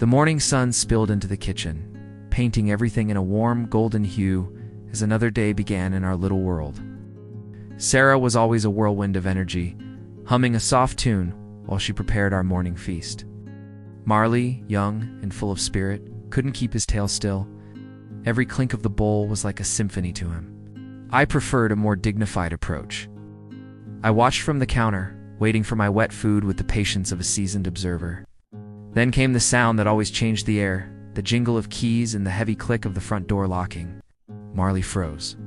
The morning sun spilled into the kitchen, painting everything in a warm, golden hue as another day began in our little world. Sarah was always a whirlwind of energy, humming a soft tune while she prepared our morning feast. Marley, young and full of spirit, couldn't keep his tail still. Every clink of the bowl was like a symphony to him. I preferred a more dignified approach. I watched from the counter, waiting for my wet food with the patience of a seasoned observer. Then came the sound that always changed the air, the jingle of keys and the heavy click of the front door locking. Marley froze.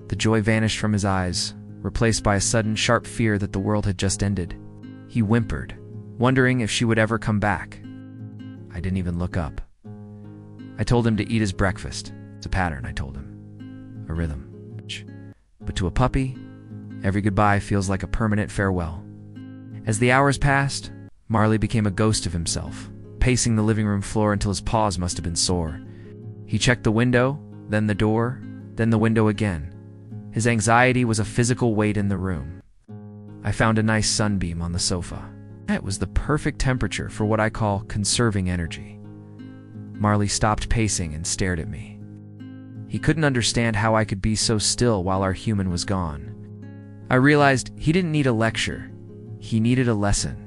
The joy vanished from his eyes, replaced by a sudden sharp fear that the world had just ended. He whimpered, wondering if she would ever come back. I didn't even look up. I told him to eat his breakfast. It's a pattern, I told him. A rhythm. But to a puppy, every goodbye feels like a permanent farewell. As the hours passed, Marley became a ghost of himself, pacing the living room floor until his paws must have been sore. He checked the window, then the door, then the window again. His anxiety was a physical weight in the room. I found a nice sunbeam on the sofa. It was the perfect temperature for what I call conserving energy. Marley stopped pacing and stared at me. He couldn't understand how I could be so still while our human was gone. I realized he didn't need a lecture. He needed a lesson.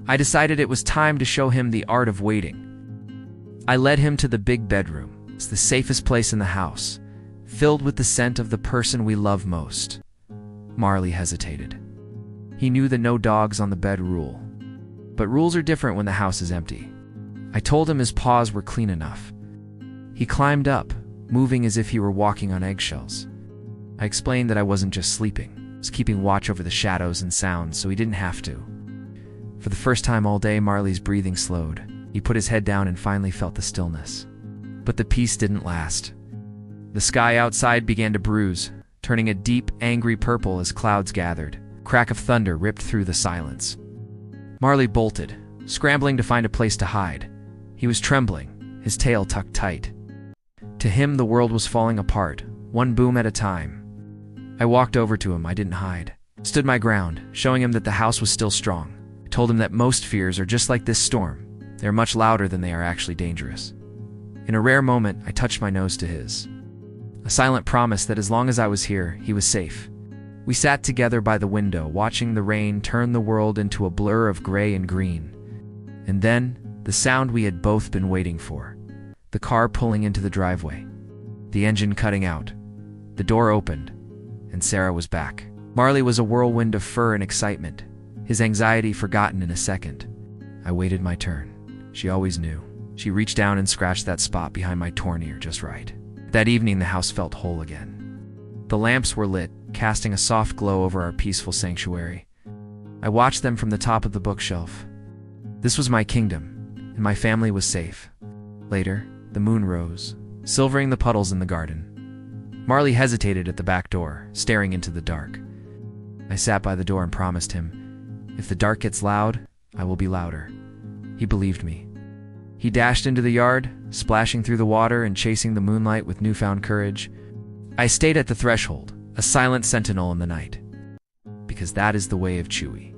I decided it was time to show him the art of waiting. I led him to the big bedroom. It's the safest place in the house, filled with the scent of the person we love most. Marley hesitated. He knew the no dogs on the bed rule. But rules are different when the house is empty. I told him his paws were clean enough. He climbed up, moving as if he were walking on eggshells. I explained that I wasn't just sleeping. I was keeping watch over the shadows and sounds so he didn't have to. For the first time all day, Marley's breathing slowed. He put his head down and finally felt the stillness. But the peace didn't last. The sky outside began to bruise, turning a deep, angry purple as clouds gathered. A crack of thunder ripped through the silence. Marley bolted, scrambling to find a place to hide. He was trembling, his tail tucked tight. To him, the world was falling apart, one boom at a time. I walked over to him. I didn't hide. Stood my ground, showing him that the house was still strong. I told him that most fears are just like this storm. They are much louder than they are actually dangerous. In a rare moment, I touched my nose to his. A silent promise that as long as I was here, he was safe. We sat together by the window, watching the rain turn the world into a blur of gray and green. And then, the sound we had both been waiting for. The car pulling into the driveway. The engine cutting out. The door opened, and Sarah was back. Marley was a whirlwind of fur and excitement, his anxiety forgotten in a second. I waited my turn. She always knew. She reached down and scratched that spot behind my torn ear just right. That evening, the house felt whole again. The lamps were lit, casting a soft glow over our peaceful sanctuary. I watched them from the top of the bookshelf. This was my kingdom, and my family was safe. Later, the moon rose, silvering the puddles in the garden. Marley hesitated at the back door, staring into the dark. I sat by the door and promised him, if the dark gets loud, I will be louder. He believed me. He dashed into the yard, splashing through the water and chasing the moonlight with newfound courage. I stayed at the threshold, a silent sentinel in the night. Because that is the way of Chewie.